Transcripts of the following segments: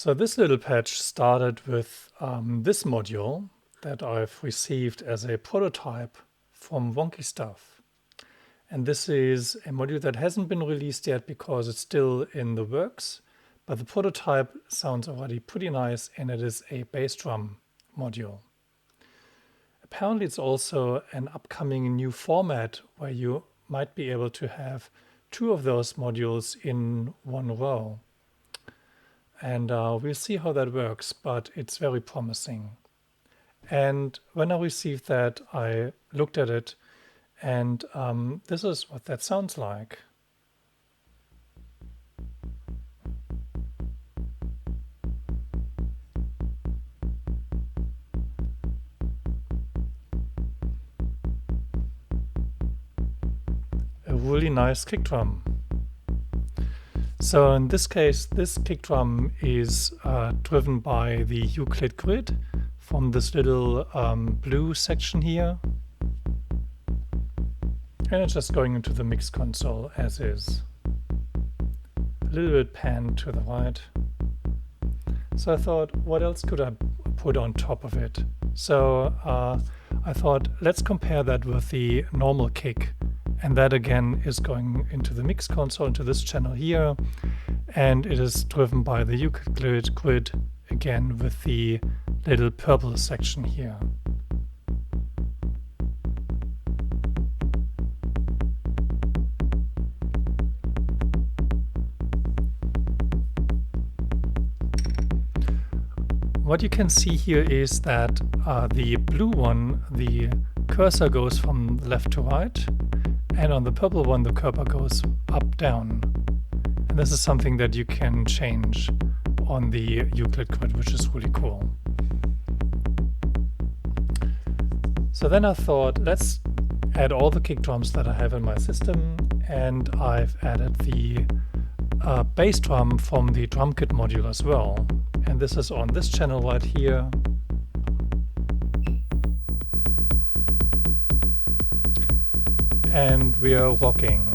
So this little patch started with this module that I've received as a prototype from Wonky Stuff. And this is a module that hasn't been released yet because it's still in the works, but the prototype sounds already pretty nice, and it is a bass drum module. Apparently it's also an upcoming new format where you might be able to have two of those modules in one row. And we'll see how that works, but it's very promising. And when I received that, I looked at it, and this is what that sounds like. A really nice kick drum. So in this case, this kick drum is driven by the Euclid grid from this little blue section here. And it's just going into the mix console as is. A little bit panned to the right. So I thought, what else could I put on top of it? So I thought, let's compare that with the normal kick. And that again is going into the mix console, into this channel here. And it is driven by the Euclid grid, again with the little purple section here. What you can see here is that the blue one, the cursor goes from left to right, and on the purple one, the cursor goes up, down. And this is something that you can change on the Euclid grid, which is really cool. So then I thought, let's add all the kick drums that I have in my system, and I've added the bass drum from the drum kit module as well. And this is on this channel right here. And we are rocking.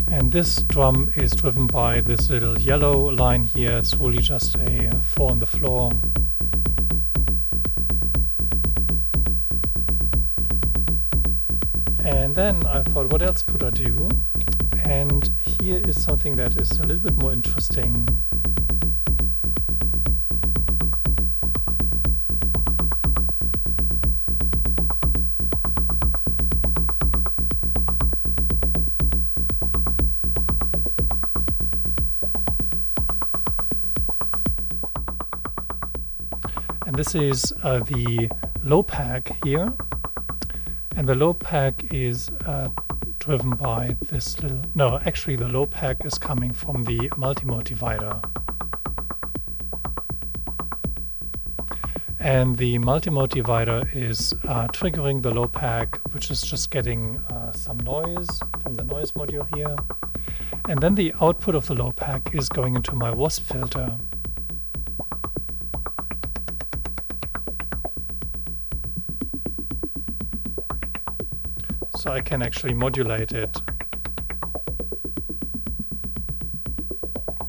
And this drum is driven by this little yellow line here. It's really just a 4 on the floor. And then I thought, what else could I do? And here is something that is a little bit more interesting. And this is the low pack here. And the low pack is driven by this little, no, actually the low pack is coming from the multi-mode divider. And the multi-mode divider is triggering the low pack, which is just getting some noise from the noise module here. And then the output of the low pack is going into my wasp filter. So I can actually modulate it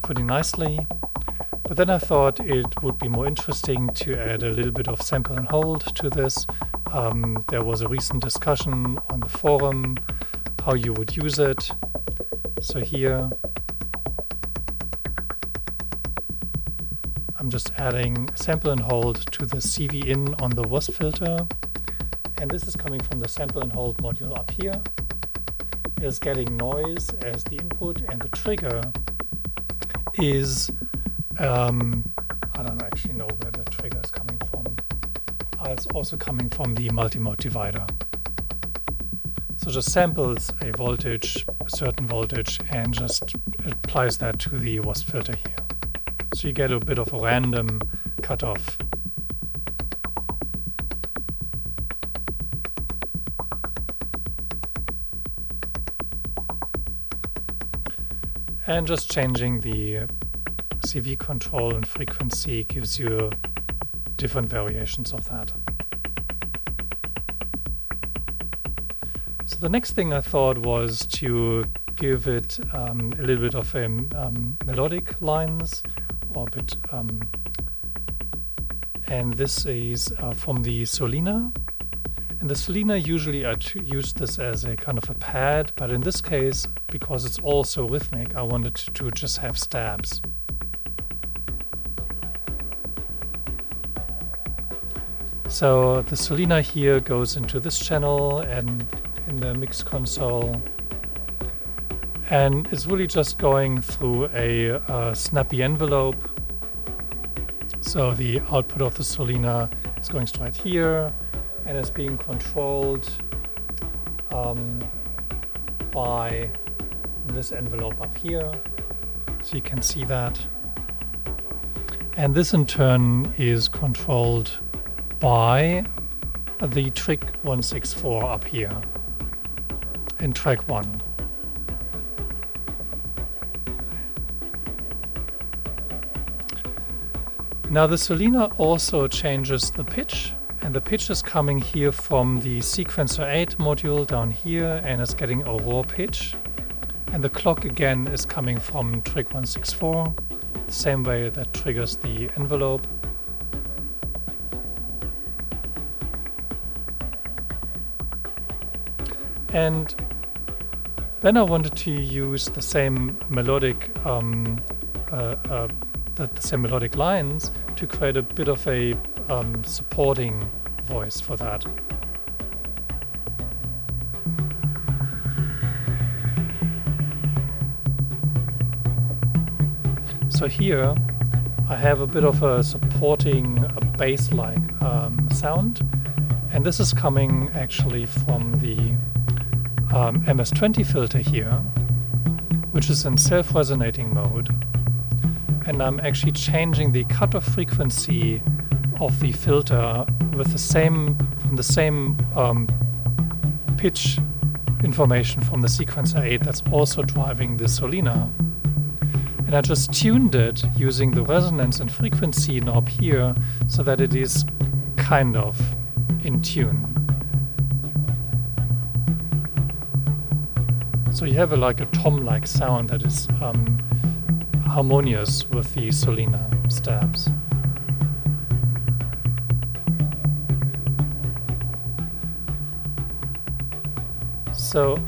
pretty nicely. But then I thought it would be more interesting to add a little bit of sample and hold to this. There was a recent discussion on the forum how you would use it. So here I'm just adding sample and hold to the CV in on the wasp filter. And this is coming from the sample and hold module up here. It is getting noise as the input, and the trigger is, I don't actually know where the trigger is coming from. It's also coming from the multi-mode divider. So just samples a voltage, a certain voltage, and just applies that to the wasp filter here. So you get a bit of a random cutoff. And just changing the CV control and frequency gives you different variations of that. So the next thing I thought was to give it a little bit of a melodic lines, or a bit, and this is from the Solina. And the Solina, usually I use this as a kind of a pad, but in this case, because it's also rhythmic, I wanted to just have stabs. So the Solina here goes into this channel and in the mix console, and it's really just going through a snappy envelope. So the output of the Solina is going straight here and is being controlled by this envelope up here. So you can see that. And this in turn is controlled by the Trig 164 up here in track 1. Now the Solina also changes the pitch, and the pitch is coming here from the sequencer 8 module down here, and it's getting a raw pitch. And the clock again is coming from Trig 164, the same way that triggers the envelope. And then I wanted to use the same melodic the same melodic lines to create a bit of a supporting voice for that. So here I have a bit of a supporting bass-like sound, and this is coming actually from the MS-20 filter here, which is in self-resonating mode. And I'm actually changing the cutoff frequency of the filter with the same pitch information from the sequencer 8 that's also driving the Solina. And I just tuned it using the resonance and frequency knob here so that it is kind of in tune. So you have like a tom-like sound that is harmonious with the Solina stabs. So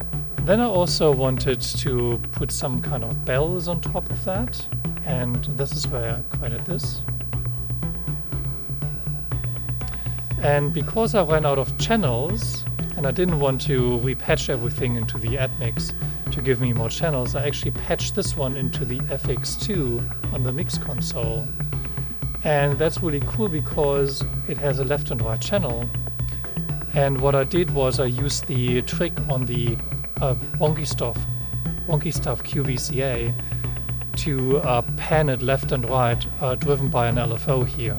then I also wanted to put some kind of bells on top of that, and this is where I created this. And because I ran out of channels, and I didn't want to repatch everything into the admix to give me more channels, I actually patched this one into the FX2 on the mix console. And that's really cool because it has a left and right channel. And what I did was I used the trick on the Wonky Stuff QVCA to pan it left and right, driven by an LFO here.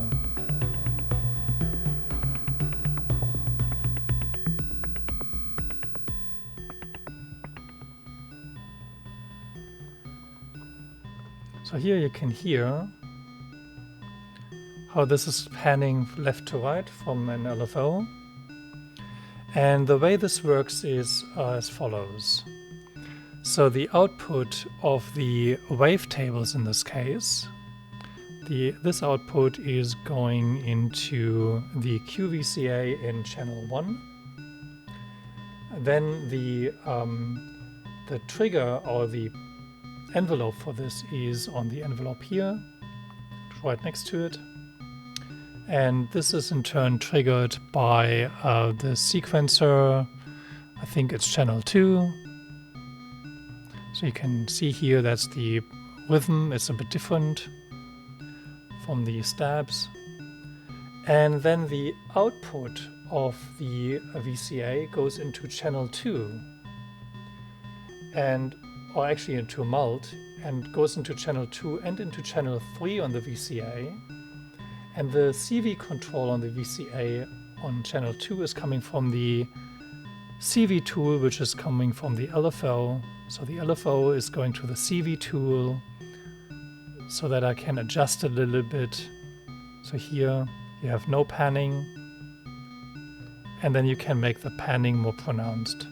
So here you can hear how this is panning left to right from an LFO. And the way this works is as follows. So the output of the wavetables in this case, this output is going into the QVCA in channel 1. Then the trigger or the envelope for this is on the envelope here, right next to it. And this is in turn triggered by the sequencer, I think it's channel 2. So you can see here that's the rhythm, it's a bit different from the stabs. And then the output of the VCA goes into channel 2, or actually into mult, and goes into channel 2 and into channel 3 on the VCA. And the CV control on the VCA on channel 2 is coming from the CV tool, which is coming from the LFO. So the LFO is going to the CV tool so that I can adjust it a little bit. So here you have no panning, and then you can make the panning more pronounced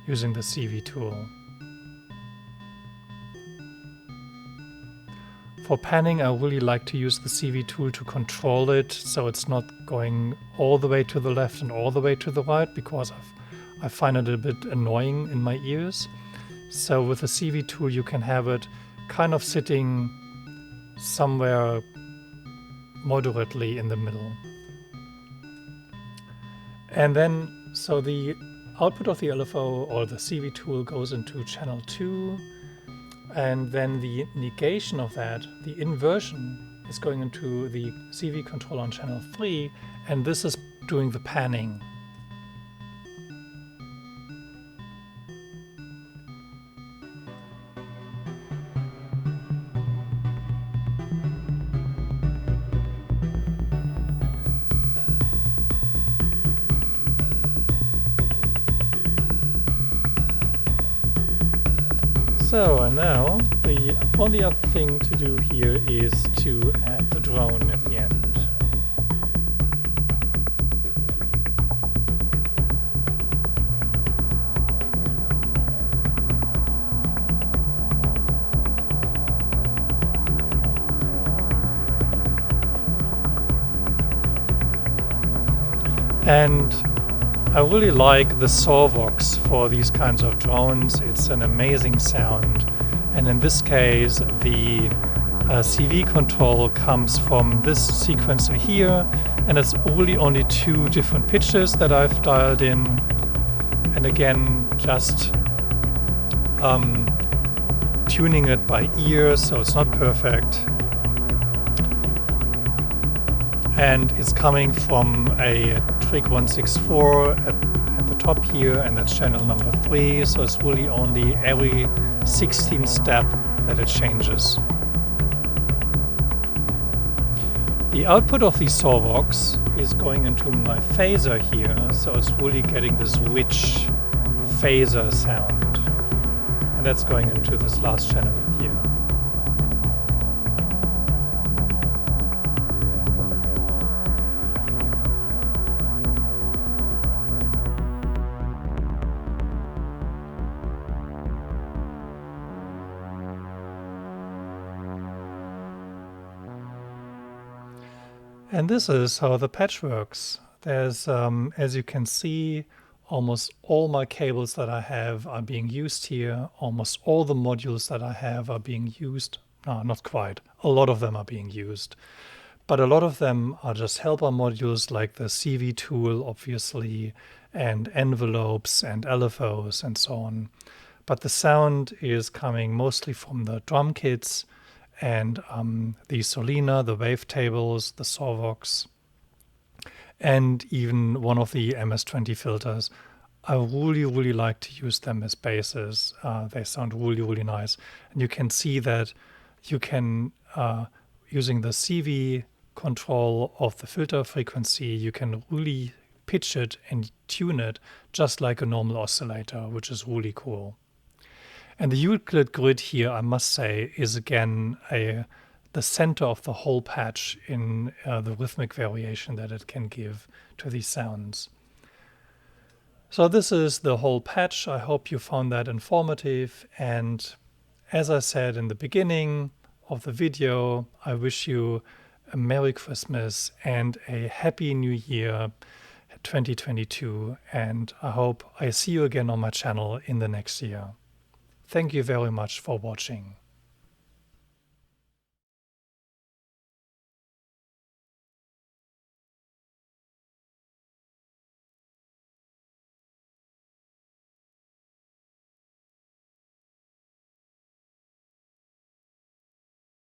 using the CV tool. For panning, I really like to use the CV tool to control it, so it's not going all the way to the left and all the way to the right, because I find it a bit annoying in my ears. So with the CV tool, you can have it kind of sitting somewhere moderately in the middle. And then, so the output of the LFO or the CV tool goes into channel 2, and then the negation of that, the inversion, is going into the CV controller on channel 3, and this is doing the panning. So, and now the only other thing to do here is to add the drone at the end. And I really like the Sawvox for these kinds of drones. It's an amazing sound. And in this case, the CV control comes from this sequencer here. And it's really only 2 different pitches that I've dialed in. And again, just tuning it by ear, so it's not perfect. And it's coming from a Trig 164 at the top here, and that's channel number 3, so it's really only every 16th step that it changes. The output of the Sawvox is going into my phaser here, so it's really getting this rich phaser sound, and that's going into this last channel here. And this is how the patch works. There's, as you can see, almost all my cables that I have are being used here. Almost all the modules that I have are being used. No, not quite. A lot of them are being used. But a lot of them are just helper modules like the CV tool, obviously, and envelopes and LFOs and so on. But the sound is coming mostly from the drum kits and the Solina, the wavetables, the Sawvox, and even one of the MS-20 filters. I really like to use them as basses. They sound really nice. And you can see that you can, using the CV control of the filter frequency, you can really pitch it and tune it just like a normal oscillator, which is really cool. And the Euclid grid here, I must say, is again the center of the whole patch in the rhythmic variation that it can give to these sounds. So this is the whole patch. I hope you found that informative. And as I said in the beginning of the video, I wish you a Merry Christmas and a Happy New Year 2022. And I hope I see you again on my channel in the next year. Thank you very much for watching.